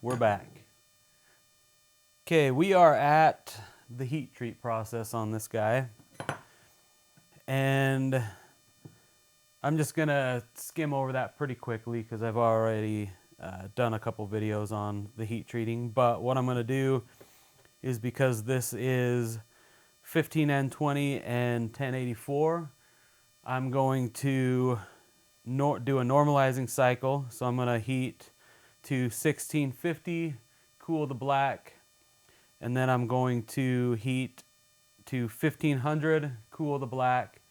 we're back. Okay, we are at the heat treat process on this guy. And I'm just gonna skim over that pretty quickly because I've already done a couple videos on the heat treating. But what I'm gonna do is, because this is 15N20 and 1084, I'm going to do a normalizing cycle. So I'm gonna heat to 1650, cool the black, and then I'm going to heat to 1500, cool the black,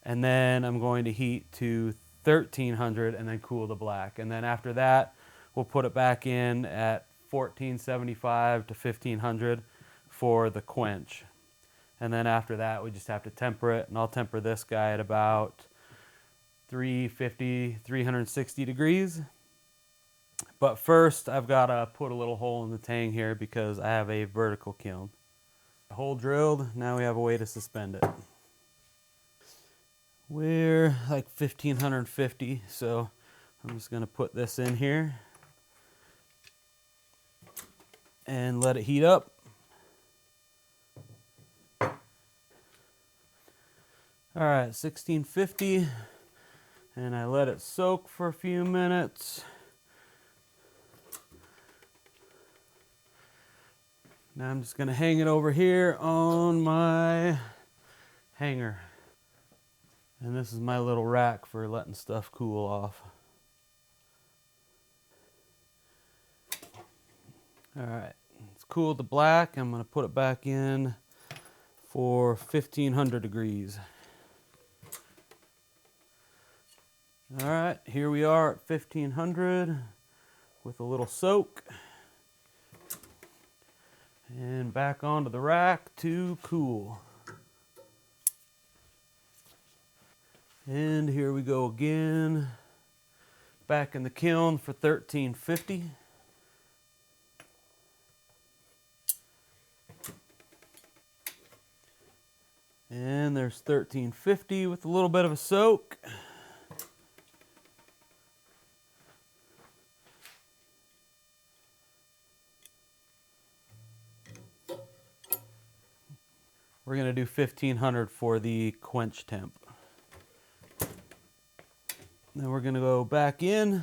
and then I'm going to heat to 1300 and then cool the black. And then after that, we'll put it back in at 1475 to 1500 for the quench. And then after that, we just have to temper it, and I'll temper this guy at about 350, 360 degrees. But first, I've got to put a little hole in the tang here because I have a vertical kiln. Hole drilled, now we have a way to suspend it. We're like 1550, so I'm just going to put this in here and let it heat up. Alright, 1650, and I let it soak for a few minutes. Now I'm just going to hang it over here on my hanger. And this is my little rack for letting stuff cool off. Alright, it's cooled to black. I'm going to put it back in for 1500 degrees. Alright, here we are at 1500 with a little soak. And back onto the rack to cool. And here we go again. Back in the kiln for 1350. And there's 1350 with a little bit of a soak. We're going to do 1500 for the quench temp. Then we're going to go back in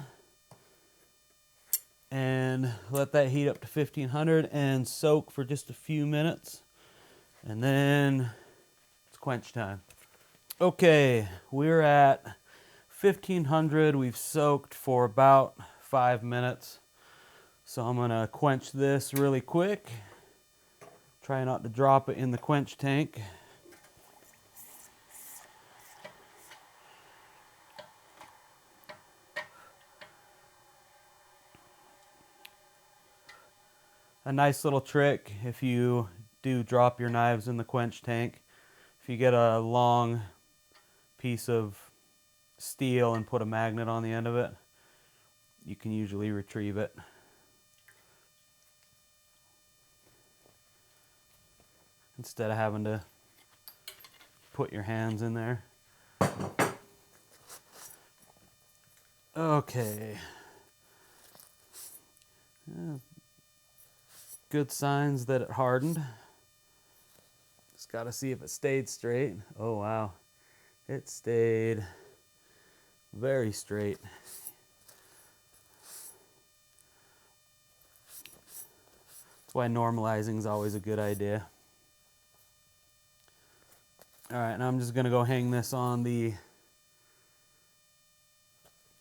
and let that heat up to 1500 and soak for just a few minutes. And then it's quench time. Okay, we're at 1500. We've soaked for about 5 minutes. So I'm going to quench this really quick. Try not to drop it in the quench tank. A nice little trick if you do drop your knives in the quench tank. If you get a long piece of steel and put a magnet on the end of it, you can usually retrieve it. Instead of having to put your hands in there. Okay. Good signs that it hardened. Just got to see if it stayed straight. Oh wow. It stayed very straight. That's why normalizing is always a good idea. Alright, now I'm just going to go hang this on the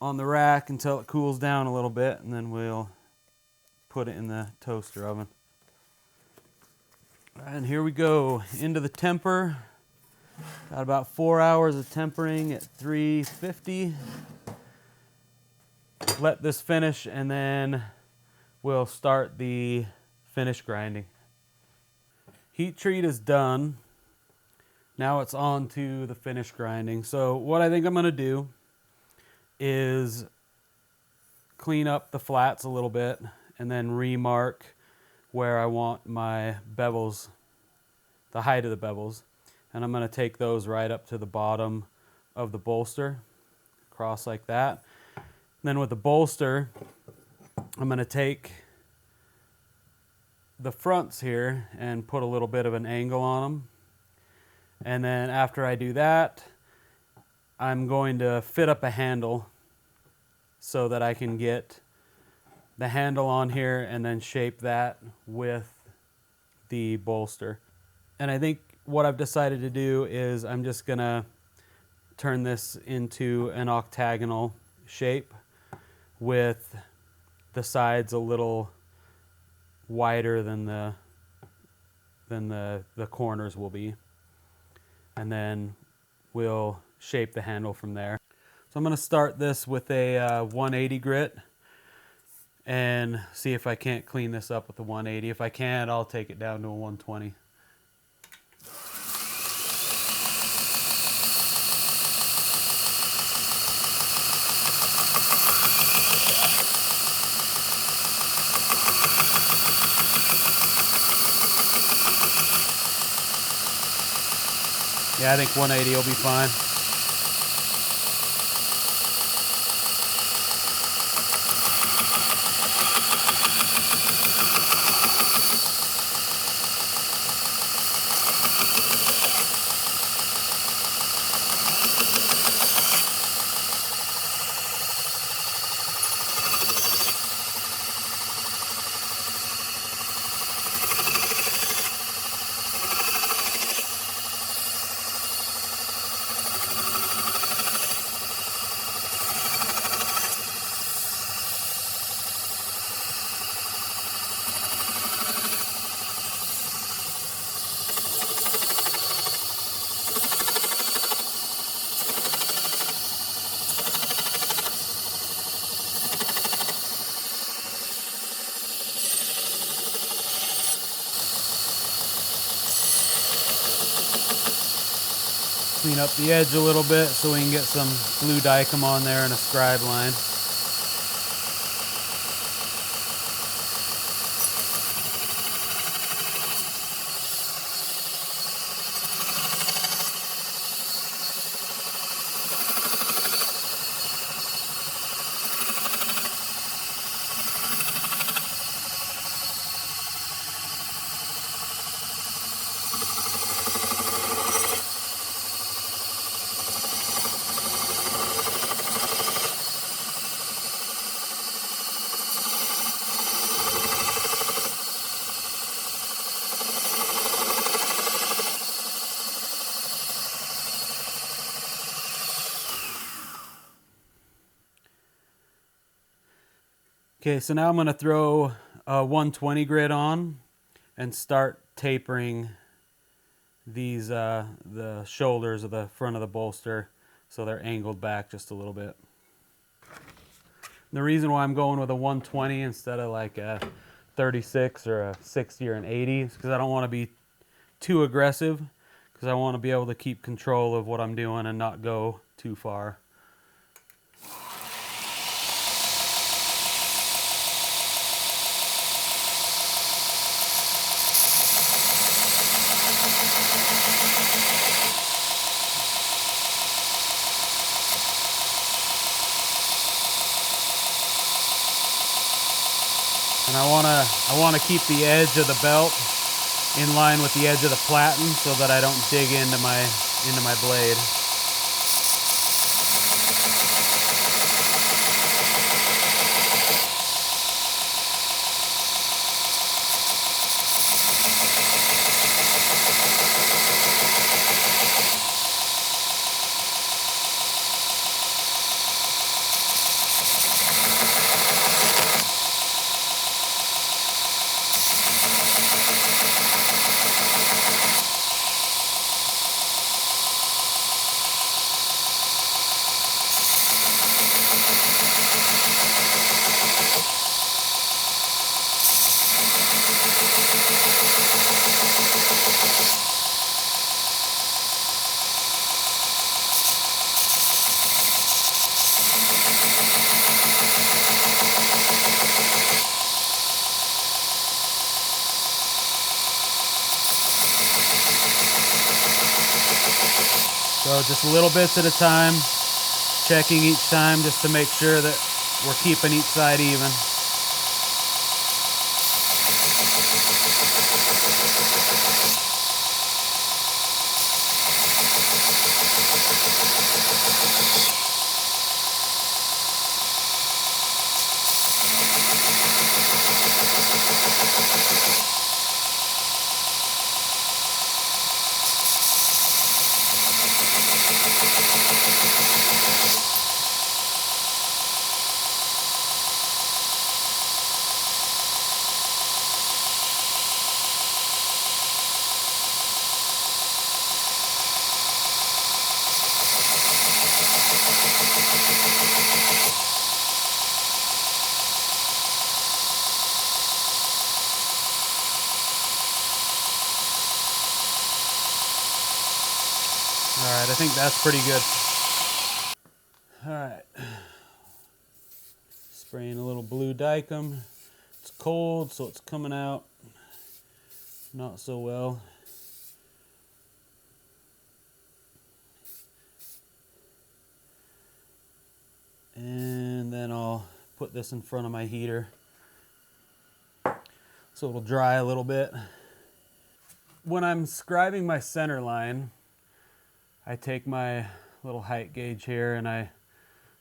rack until it cools down a little bit, and then we'll put it in the toaster oven. And here we go, into the temper. Got about 4 hours of tempering at 350. Let this finish, and then we'll start the finish grinding. Heat treat is done. Now it's on to the finish grinding. So what I think I'm going to do is clean up the flats a little bit and then remark where I want my bevels, the height of the bevels. And I'm going to take those right up to the bottom of the bolster, across like that. And then with the bolster, I'm going to take the fronts here and put a little bit of an angle on them. And then after I do that, I'm going to fit up a handle so that I can get the handle on here and then shape that with the bolster. And I think what I've decided to do is I'm just gonna turn this into an octagonal shape with the sides a little wider than the corners will be. And then we'll shape the handle from there. So I'm gonna start this with a 180 grit and see if I can't clean this up with the 180. If I can't, I'll take it down to a 120. Yeah, I think 180 will be fine. Clean up the edge a little bit so we can get some blue dicom on there and a scribe line. Okay, so now I'm going to throw a 120 grit on and start tapering these the shoulders of the front of the bolster so they're angled back just a little bit. And the reason why I'm going with a 120 instead of like a 36 or a 60 or an 80 is because I don't want to be too aggressive, because I want to be able to keep control of what I'm doing and not go too far. And I want to keep the edge of the belt in line with the edge of the platen so that I don't dig into my blade. So just little bits at a time, checking each time just to make sure that we're keeping each side even. right, I think that's pretty good. All right. Spraying a little blue dicum. It's cold, so it's coming out not so well. And then I'll put this in front of my heater so it'll dry a little bit. When I'm scribing my center line, I take my little height gauge here and I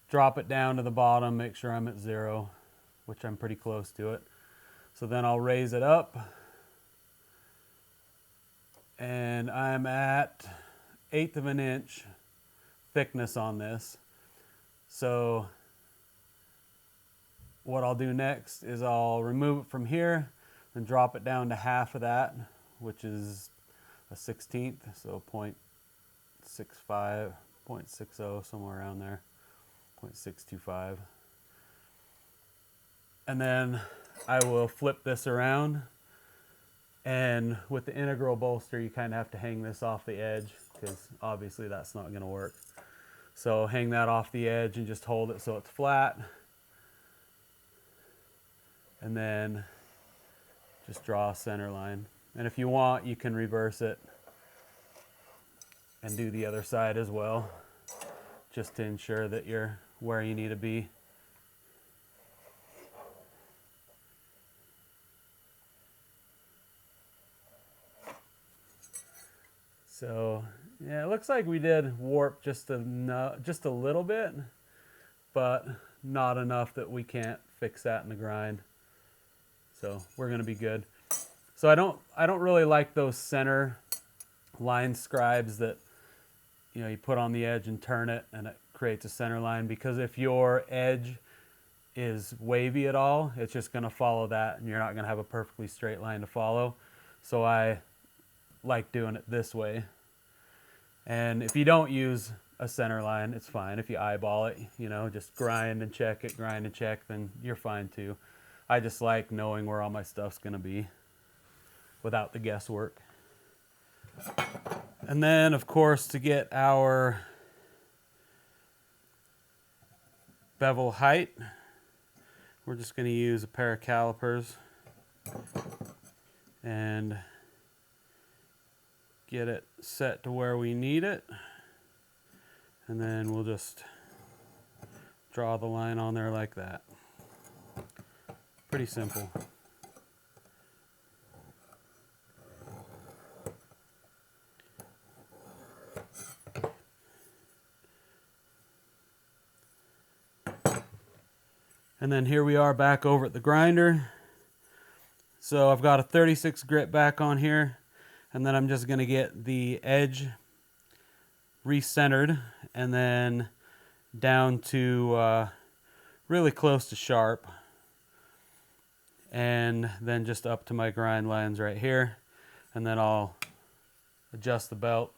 drop it down to the bottom, make sure I'm at 0, which I'm pretty close to it. So then I'll raise it up, and I'm at 1/8 of an inch thickness on this. So what I'll do next is I'll remove it from here and drop it down to half of that, which is a 1/16, so 0.65, 0.60, somewhere around there, 0.625. And then I will flip this around, and with the integral bolster you kind of have to hang this off the edge because obviously that's not going to work. So hang that off the edge and just hold it so it's flat, and then just draw a center line. And if you want, you can reverse it and do the other side as well, just to ensure that you're where you need to be. So yeah, it looks like we did warp just a little bit, but not enough that we can't fix that in the grind. So we're gonna be good. So I don't really like those center line scribes that, you know, you put on the edge and turn it and it creates a center line, because if your edge is wavy at all, it's just gonna follow that and you're not gonna have a perfectly straight line to follow. So I like doing it this way. And if you don't use a center line, it's fine. If you eyeball it, you know, just grind and check it, grind and check, then you're fine too. I just like knowing where all my stuff's gonna be without the guesswork. And then of course, to get our bevel height, we're just gonna use a pair of calipers and get it set to where we need it, and then we'll just draw the line on there like that. Pretty simple. And then here we are back over at the grinder. So I've got a 36 grit back on here, and then I'm just going to get the edge recentered and then down to really close to sharp, and then just up to my grind lines right here, and then I'll adjust the belt.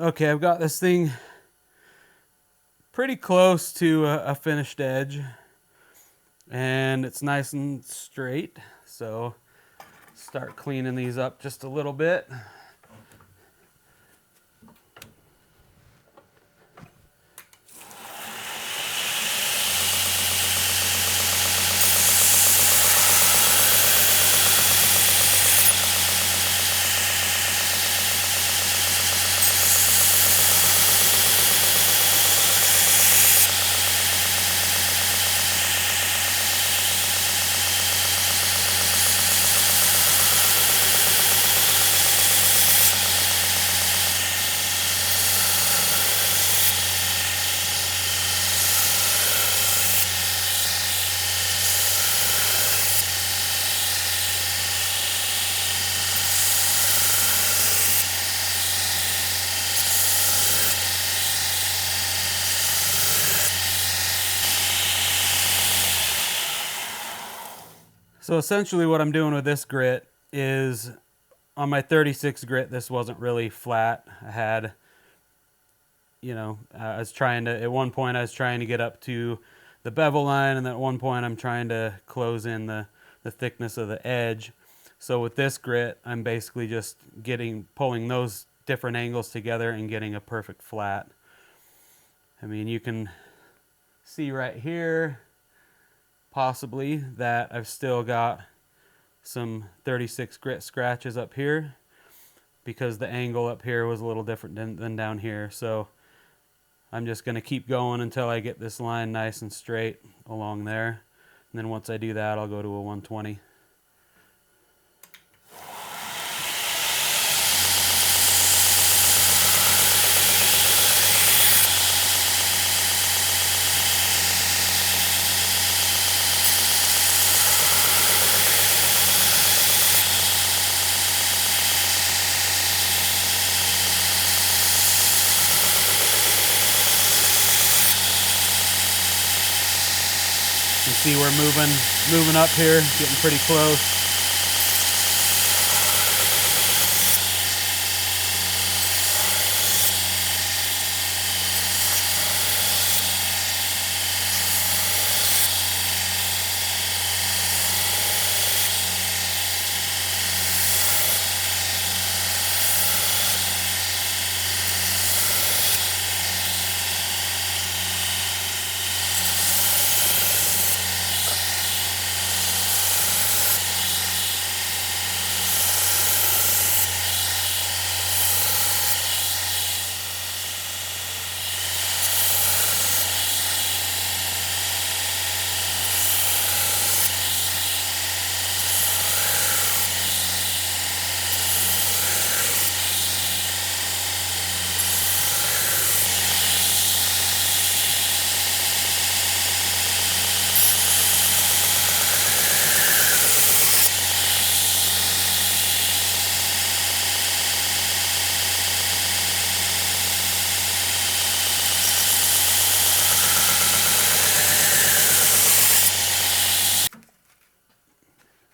Okay, I've got this thing pretty close to a finished edge, and it's nice and straight. So start cleaning these up just a little bit. So essentially what I'm doing with this grit is, on my 36 grit, this wasn't really flat. I had, I was trying to, at one point I was trying to get up to the bevel line, and then at one point I'm trying to close in the thickness of the edge. So with this grit, I'm basically just pulling those different angles together and getting a perfect flat. I mean, you can see right here, possibly, that I've still got some 36 grit scratches up here because the angle up here was a little different than down here. So I'm just going to keep going until I get this line nice and straight along there. And then once I do that, I'll go to a 120. You can see we're moving up here, getting pretty close.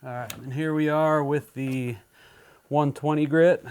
All right, and here we are with the 120 grit.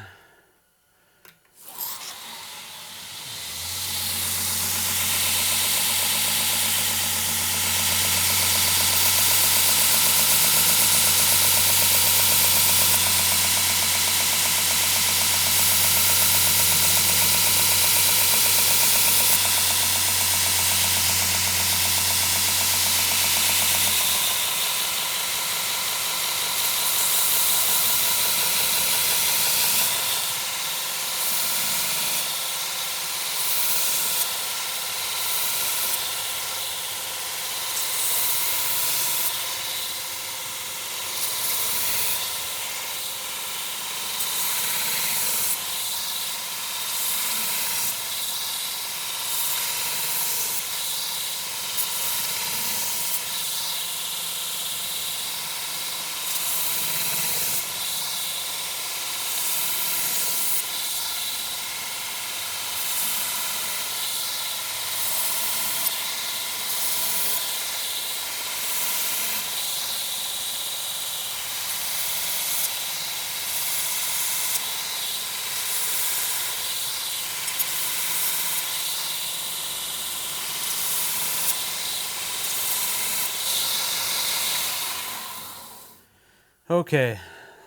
Okay,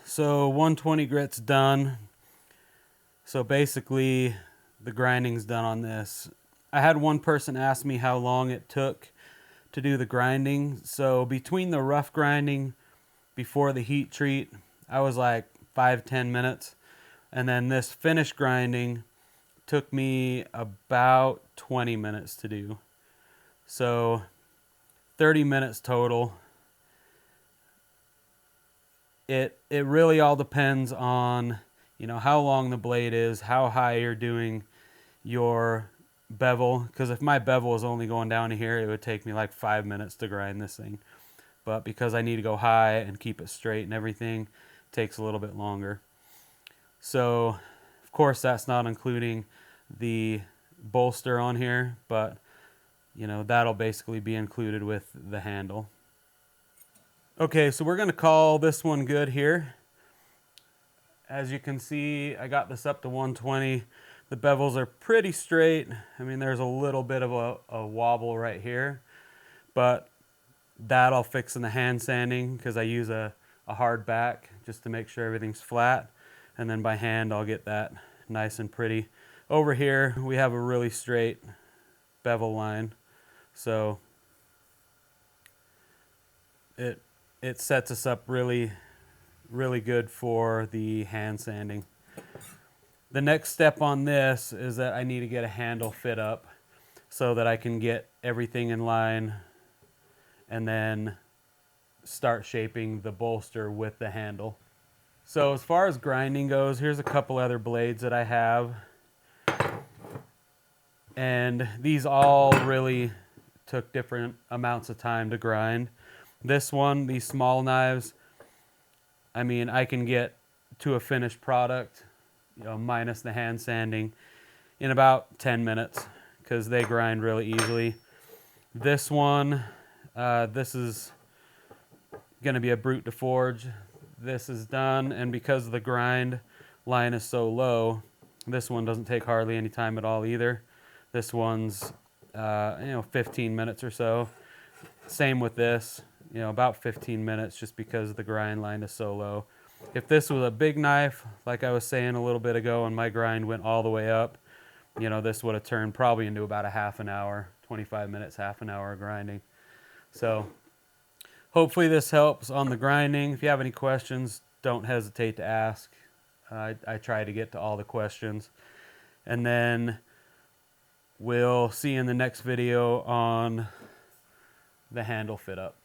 so 120 grit's done. So basically the grinding's done on this. I had one person ask me how long it took to do the grinding. So between the rough grinding before the heat treat, I was like 5-10 minutes. And then this finished grinding took me about 20 minutes to do. So 30 minutes total. It really all depends on, you know, how long the blade is, how high you're doing your bevel. Because if my bevel is only going down to here, it would take me like 5 minutes to grind this thing. But because I need to go high and keep it straight and everything, it takes a little bit longer. So, of course, that's not including the bolster on here, but you know, that'll basically be included with the handle. Okay, so we're going to call this one good here. As you can see, I got this up to 120. The bevels are pretty straight. I mean, there's a little bit of a wobble right here, but that I'll fix in the hand sanding because I use a hard back just to make sure everything's flat. And then by hand, I'll get that nice and pretty. Over here, we have a really straight bevel line. So it sets us up really good for the hand sanding. The next step on this is that I need to get a handle fit up so that I can get everything in line and then start shaping the bolster with the handle. So as far as grinding goes, here's a couple other blades that I have. And these all really took different amounts of time to grind. This one, these small knives, I mean, I can get to a finished product, you know, minus the hand sanding, in about 10 minutes because they grind really easily. This one, this is going to be a brute to forge. This is done, and because the grind line is so low, this one doesn't take hardly any time at all either. This one's, 15 minutes or so. Same with this, about 15 minutes just because the grind line is so low. If this was a big knife, like I was saying a little bit ago, and my grind went all the way up, this would have turned probably into about a half an hour, 25 minutes, half an hour of grinding. So hopefully this helps on the grinding. If you have any questions, don't hesitate to ask. I try to get to all the questions. And then we'll see you in the next video on the handle fit up.